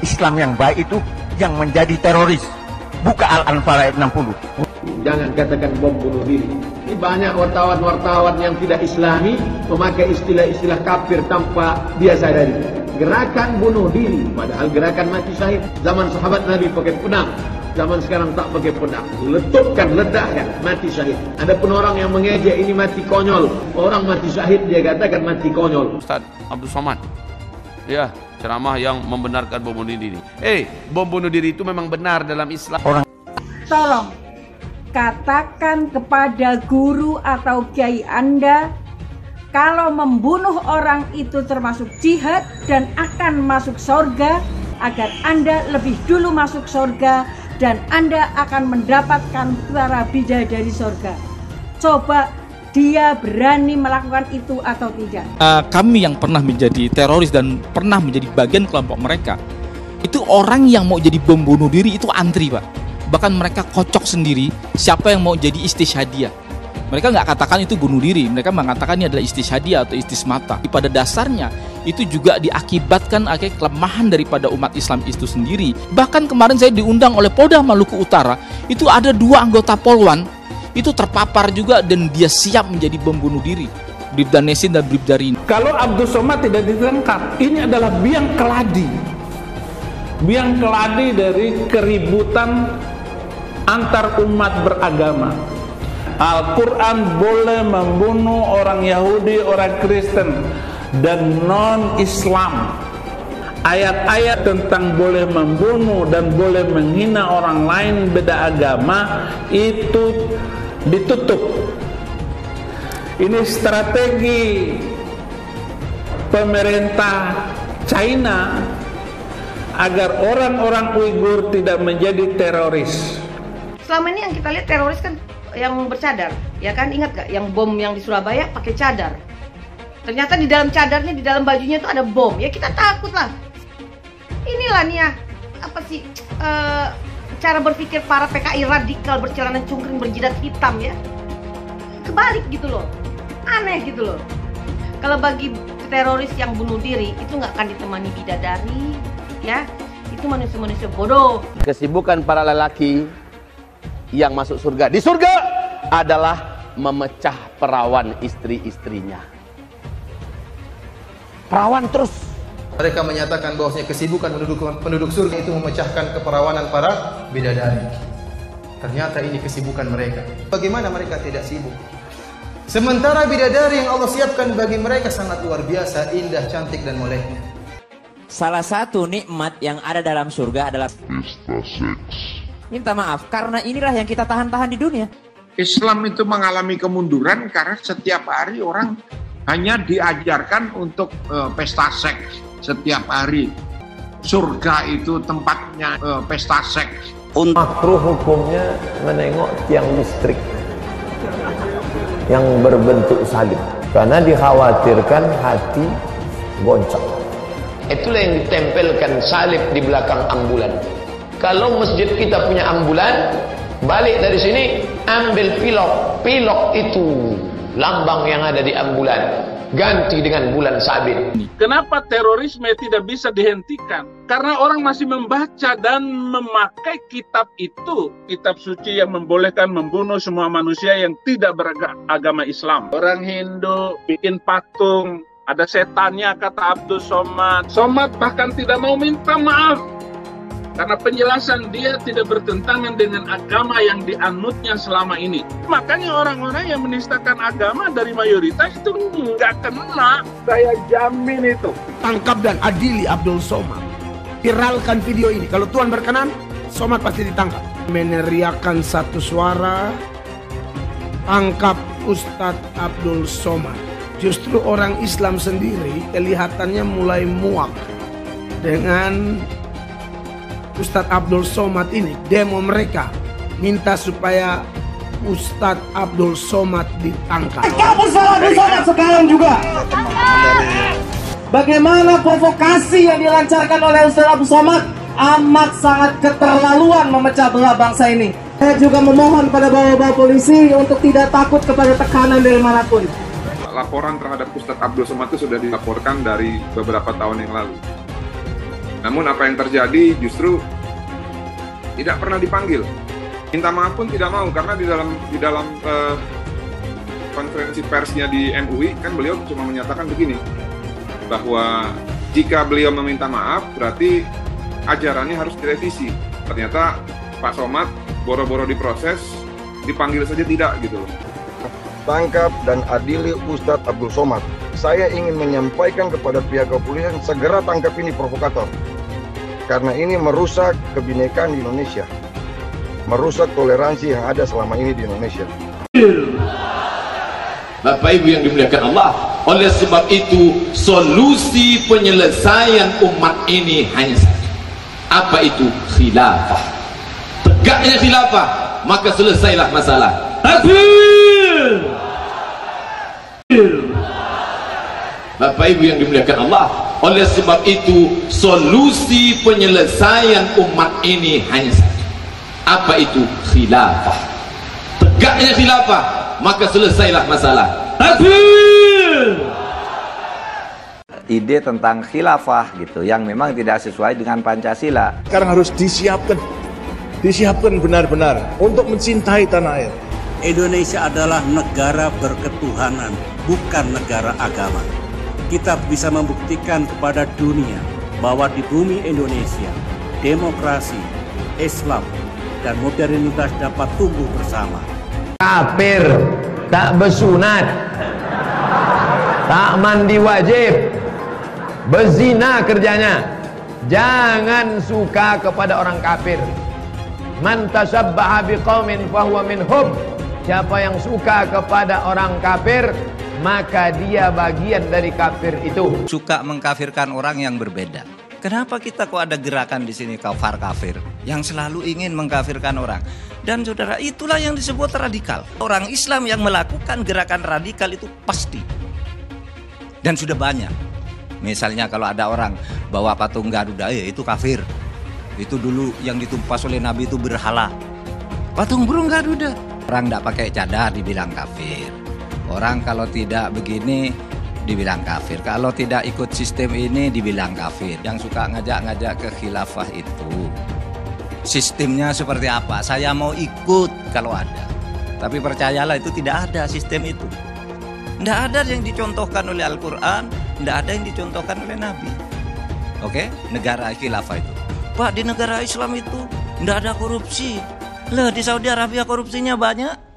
Islam yang baik itu yang menjadi teroris. Buka Al-Anfal ayat 60. Jangan katakan bom bunuh diri. Ini banyak wartawan-wartawan yang tidak islami memakai istilah-istilah kafir tanpa dia sadari. Gerakan bunuh diri, padahal gerakan mati syahid. Zaman sahabat Nabi pakai pedang, zaman sekarang tak pakai pedang. Letupkan, ledakkan, mati syahid. Ada pun orang yang mengejek ini mati konyol. Orang mati syahid dia katakan mati konyol. Ustaz Abdul Somad, ya, ceramah yang membenarkan bom bunuh diri. Bom bunuh diri itu memang benar dalam Islam. Tolong katakan kepada guru atau kiai Anda, kalau membunuh orang itu termasuk jihad dan akan masuk surga, agar Anda lebih dulu masuk surga dan Anda akan mendapatkan para bidadari surga. Coba dia berani melakukan itu atau tidak? Kami yang pernah menjadi teroris dan pernah menjadi bagian kelompok mereka, itu orang yang mau jadi bom bunuh diri itu antri, Pak. Bahkan mereka kocok sendiri siapa yang mau jadi istisyhadiyah. Mereka nggak katakan itu bunuh diri, mereka mengatakan ini adalah istisyhadiyah atau istismata. Pada dasarnya itu juga diakibatkan akhirnya kelemahan daripada umat Islam itu sendiri. Bahkan kemarin saya diundang oleh Polda Maluku Utara, itu ada 2 anggota Polwan itu terpapar juga dan dia siap menjadi bom bunuh diri. Bribda Nesin dan Bribda Rini. Kalau Abdul Somad tidak ditangkap, ini adalah biang keladi. Biang keladi dari keributan antar umat beragama. Al-Quran boleh membunuh orang Yahudi, orang Kristen, dan non-Islam. Ayat-ayat tentang boleh membunuh dan boleh menghina orang lain beda agama itu ditutup. Ini strategi pemerintah China agar orang-orang Uighur tidak menjadi teroris. Selama ini yang kita lihat teroris kan yang bercadar, ya kan? Ingat gak yang bom yang di Surabaya pakai cadar? Ternyata di dalam cadarnya, di dalam bajunya itu ada bom. Ya kita takut lah. Inilah nih ya, apa sih cara berpikir para PKI radikal bercelana cungkring berjidat hitam ya. Kebalik gitu loh, aneh gitu loh. Kalau bagi teroris yang bunuh diri itu nggak akan ditemani bidadari, ya itu manusia-manusia bodoh. Kesibukan para lelaki yang masuk surga di surga adalah memecah perawan istri-istrinya. Perawan terus. Mereka menyatakan bahwasanya kesibukan penduduk surga itu memecahkan keperawanan para bidadari. Ternyata ini kesibukan mereka. Bagaimana mereka tidak sibuk? Sementara bidadari yang Allah siapkan bagi mereka sangat luar biasa, indah, cantik dan moleknya. Salah satu nikmat yang ada dalam surga adalah pesta seks. Minta maaf, karena inilah yang kita tahan-tahan di dunia. Islam itu mengalami kemunduran karena setiap hari orang hanya diajarkan untuk pesta seks setiap hari. Surga itu tempatnya pesta seks. Makruh hukumnya menengok tiang listrik yang berbentuk salib, karena dikhawatirkan hati goncang. Itulah yang ditempelkan salib di belakang ambulan. Kalau masjid kita punya ambulan, balik dari sini ambil pilok itu lambang yang ada di ambulan, ganti dengan bulan sabit. Kenapa terorisme tidak bisa dihentikan? Karena orang masih membaca dan memakai kitab itu, kitab suci yang membolehkan membunuh semua manusia yang tidak beragama Islam. Orang Hindu bikin patung, ada setannya kata Abdul Somad. Somad bahkan tidak mau minta maaf karena penjelasan dia tidak bertentangan dengan agama yang dianutnya selama ini. Makanya orang-orang yang menistakan agama dari mayoritas itu nggak kena. Saya jamin itu. Tangkap dan adili Abdul Somad. Viralkan video ini. Kalau Tuhan berkenan, Somad pasti ditangkap. Meneriakan satu suara, tangkap Ustadz Abdul Somad. Justru orang Islam sendiri kelihatannya mulai muak dengan Ustadz Abdul Somad ini. Demo mereka minta supaya Ustadz Abdul Somad ditangkap. Kamu salah Abdul Somad sekarang juga. Bagaimana provokasi yang dilancarkan oleh Ustadz Abdul Somad amat sangat keterlaluan memecah belah bangsa ini. Saya juga memohon pada bapak-bapak polisi untuk tidak takut kepada tekanan dari manapun. Laporan terhadap Ustadz Abdul Somad itu sudah dilaporkan dari beberapa tahun yang lalu. Namun apa yang terjadi justru tidak pernah dipanggil. Minta maaf pun tidak mau, karena di dalam konferensi persnya di MUI kan beliau cuma menyatakan begini, bahwa jika beliau meminta maaf berarti ajarannya harus direvisi. Ternyata Pak Somad boro-boro diproses, dipanggil saja tidak gitu loh. Tangkap dan adili Ustadz Abdul Somad. Saya ingin menyampaikan kepada pihak kepolisian segera tangkap ini provokator. Karena ini merusak kebinekaan di Indonesia. Merusak toleransi yang ada selama ini di Indonesia. Bapak Ibu yang dimuliakan Allah, oleh sebab itu solusi penyelesaian umat ini hanya satu. Apa itu? Khilafah. Tegaknya khilafah, maka selesailah masalah. Takbir! Bapak Ibu yang dimuliakan Allah, oleh sebab itu solusi penyelesaian umat ini hanya satu. Apa itu? Khilafah. Tegaknya khilafah, maka selesailah masalah. Takbir! Ide tentang khilafah gitu yang memang tidak sesuai dengan Pancasila. Sekarang harus disiapkan benar-benar untuk mencintai tanah air. Indonesia adalah negara berketuhanan, bukan negara agama. Kita bisa membuktikan kepada dunia bahwa di bumi Indonesia, demokrasi, Islam, dan modernitas dapat tumbuh bersama. Kafir, tak bersunat, tak mandi wajib, berzina kerjanya. Jangan suka kepada orang kafir. Man tasabbaha biqaumin fahuwa minhum. Siapa yang suka kepada orang kafir, maka dia bagian dari kafir itu. Suka mengkafirkan orang yang berbeda. Kenapa kita kok ada gerakan di sini kafir yang selalu ingin mengkafirkan orang? Dan saudara, itulah yang disebut radikal. Orang Islam yang melakukan gerakan radikal itu pasti. Dan sudah banyak. Misalnya kalau ada orang bawa patung Garuda, itu kafir. Itu dulu yang ditumpas oleh Nabi itu berhala. Patung burung Garuda. Orang tidak pakai cadar dibilang kafir. Orang kalau tidak begini dibilang kafir. Kalau tidak ikut sistem ini dibilang kafir. Yang suka ngajak-ngajak ke khilafah itu sistemnya seperti apa? Saya mau ikut kalau ada. Tapi percayalah itu tidak ada sistem itu. Tidak ada yang dicontohkan oleh Al-Quran, tidak ada yang dicontohkan oleh Nabi. Oke? Negara khilafah itu. Pak, di negara Islam itu tidak ada korupsi. Lah, di Saudi Arabia korupsinya banyak.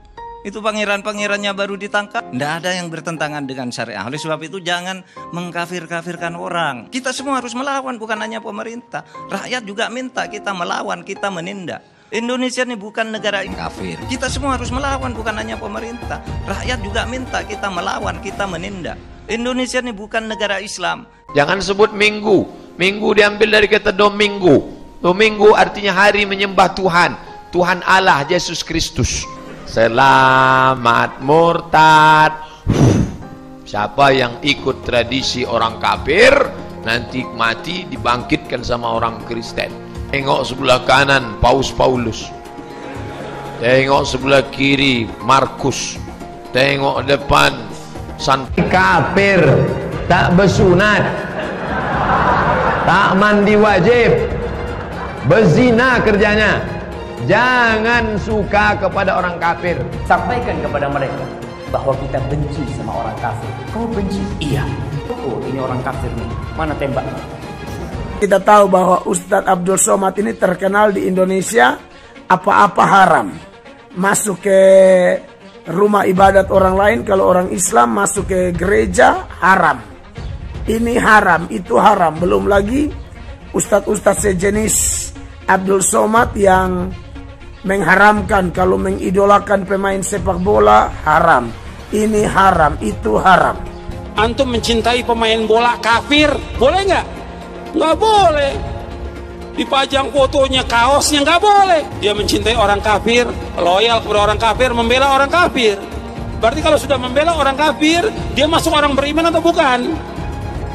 Itu pangeran-pangerannya baru ditangkap. Tidak ada yang bertentangan dengan syariah. Oleh sebab itu jangan mengkafir-kafirkan orang. Kita semua harus melawan, bukan hanya pemerintah. Rakyat juga minta kita melawan, kita menindak. Indonesia ini bukan negara yang kafir. Kita semua harus melawan, bukan hanya pemerintah. Rakyat juga minta kita melawan, kita menindak. Indonesia ini bukan negara Islam. Jangan sebut minggu. Minggu diambil dari kata domingo. Domingo artinya hari menyembah Tuhan. Tuhan Allah, Yesus Kristus. Selamat murtad. Siapa yang ikut tradisi orang kafir, nanti mati dibangkitkan sama orang Kristen. Tengok sebelah kanan Paus Paulus, tengok sebelah kiri Markus, tengok depan San. Kafir, tak bersunat, tak mandi wajib, berzina kerjanya. Jangan suka kepada orang kafir. Sampaikan kepada mereka bahwa kita benci sama orang kafir. Kau benci? Iya. Oh, ini orang kafir nih. Mana tembak? Kita tahu bahwa Ustadz Abdul Somad ini terkenal di Indonesia apa-apa haram. Masuk ke rumah ibadat orang lain, kalau orang Islam masuk ke gereja haram. Ini haram, itu haram. Belum lagi ustadz-ustadz sejenis Abdul Somad yang mengharamkan kalau mengidolakan pemain sepak bola haram. Ini haram, itu haram. Antum mencintai pemain bola kafir, boleh nggak? Nggak boleh. Dipajang fotonya, kaosnya, nggak boleh. Dia mencintai orang kafir, loyal kepada orang kafir, membela orang kafir. Berarti kalau sudah membela orang kafir, dia masuk orang beriman atau bukan?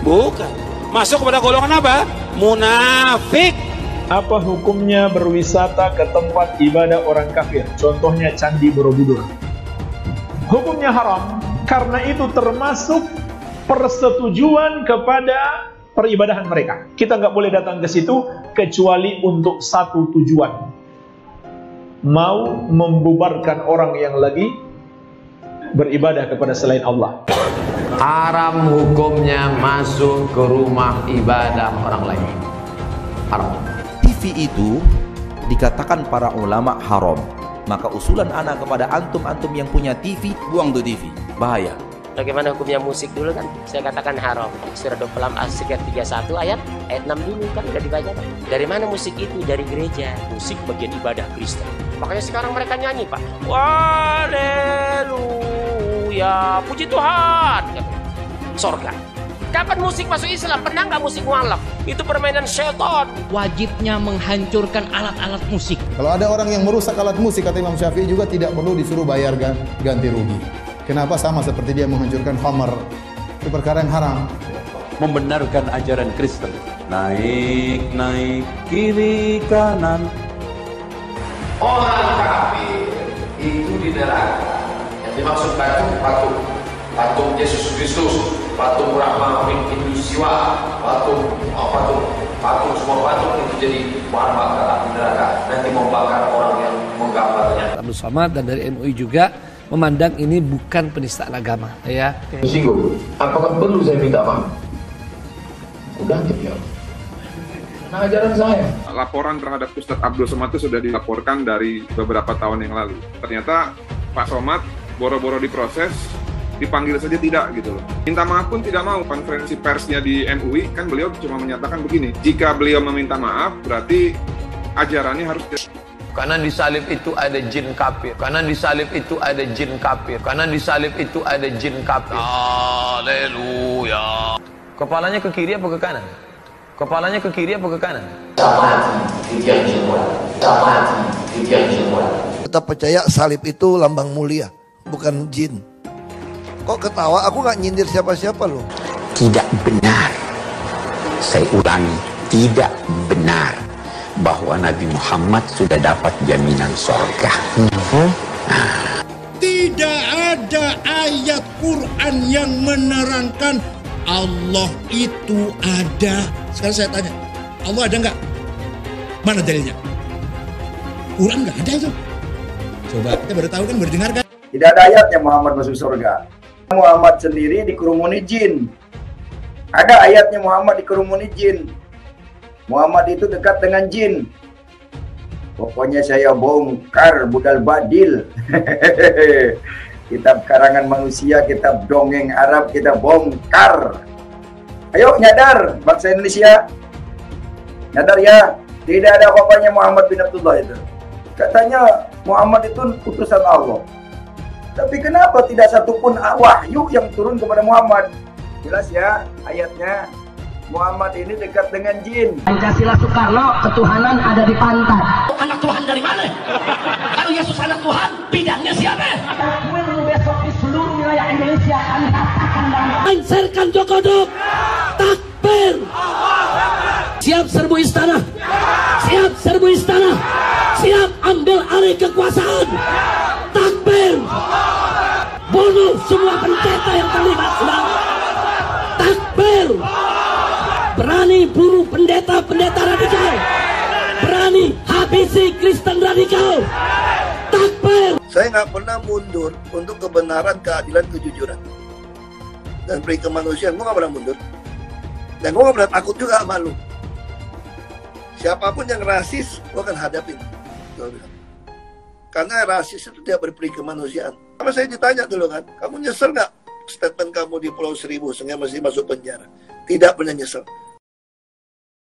Bukan. Masuk kepada golongan apa? Munafik. Apa hukumnya berwisata ke tempat ibadah orang kafir? Contohnya Candi Borobudur. Hukumnya haram, karena itu termasuk persetujuan kepada peribadahan mereka. Kita nggak boleh datang ke situ kecuali untuk satu tujuan. Mau membubarkan orang yang lagi beribadah kepada selain Allah. Haram hukumnya masuk ke rumah ibadah orang lain. Haram. TV itu dikatakan para ulama haram. Maka usulan anak kepada antum-antum yang punya TV, buang tuh TV. Bahaya. Bagaimana hukumnya musik dulu kan? Saya katakan haram. Surah 26 As-Sighat 31 ayat 6 dulu kan udah dibaca. Dari mana musik itu? Dari gereja. Musik bagian ibadah Kristen. Makanya sekarang mereka nyanyi, Pak. Haleluya, puji Tuhan. Sorga. Kapan musik masuk Islam? Pernah nggak musik mualaf? Itu permainan syaitan. Wajibnya menghancurkan alat-alat musik. Kalau ada orang yang merusak alat musik, kata Imam Syafi'i juga tidak perlu disuruh bayar ganti rugi. Kenapa? Sama seperti dia menghancurkan khamar. Itu perkara yang haram. Membenarkan ajaran Kristen. Naik, naik, kiri, kanan. Orang kafir itu di neraka. Yang dimaksud patung Yesus Kristus, patung Brahma bin Hindu Siwa, patung semua patung itu jadi bahan bakar api neraka. Nanti membakar orang yang menggambarnya. Abdul Somad dan dari MUI juga memandang ini bukan penistaan agama, ya. Singgung, apakah perlu saya minta maaf? Udah ya. Nah, ajaran saya. Laporan terhadap Ustadz Abdul Somad itu sudah dilaporkan dari beberapa tahun yang lalu. Ternyata Pak Somad boro-boro diproses, dipanggil saja tidak gitu loh. Minta maaf pun tidak mau. Konferensi persnya di MUI kan beliau cuma menyatakan begini, jika beliau meminta maaf berarti ajarannya harus. Karena di salib itu ada jin kafir. Karena di salib itu ada jin kafir. Karena di salib itu ada jin kafir. Haleluya. Kepalanya ke kiri apa ke kanan? Kepalanya ke kiri apa ke kanan? Kita percaya salib itu lambang mulia, bukan jin. Kok ketawa? Aku nggak nyindir siapa-siapa loh. Tidak benar. Saya ulangi, tidak benar bahwa Nabi Muhammad sudah dapat jaminan surga. Tidak ada ayat Quran yang menerangkan Allah itu ada. Sekarang saya tanya, Allah ada nggak? Mana dalilnya? Quran nggak ada itu. Coba kita baru tahu kan, baru dengar kan? Tidak ada ayatnya Muhammad masuk surga. Muhammad sendiri dikerumuni jin. Ada ayatnya Muhammad dikerumuni jin. Muhammad itu dekat dengan jin. Pokoknya saya bongkar budal badil. Kitab karangan manusia, kitab dongeng Arab kita bongkar. Ayo nyadar bangsa Indonesia. Nyadar ya, tidak ada apa-apanya Muhammad bin Abdullah itu. Katanya Muhammad itu utusan Allah. Tapi kenapa tidak satupun wahyu yang turun kepada Muhammad? Jelas ya ayatnya. Muhammad ini dekat dengan jin. Pancasila Soekarno, ketuhanan ada di pantat. Anak Tuhan dari mana? Kalau Yesus anak Tuhan, bidangnya siapa? Besok di seluruh wilayah Indonesia kami katakan dan Lancarkan Jokodok. Takbir. Siap serbu istana. Siap serbu istana. Siap ambil alih kekuasaan. Takbir. Bunuh semua pendeta yang terlibat. Takbir. Berani bunuh pendeta-pendeta radikal. Berani habisi Kristen radikal. Takbir. Saya nggak pernah mundur untuk kebenaran, keadilan, kejujuran, dan peri kemanusiaan. Gue nggak pernah mundur. Dan gue nggak pernah takut juga sama lu. Siapapun yang rasis, gue akan hadapin. Karena rasis itu tidak berperi kemanusiaan. Karena saya ditanya dulu kan, kamu nyesel nggak statement kamu di Pulau Seribu sehingga masih masuk penjara? Tidak pernah nyesel.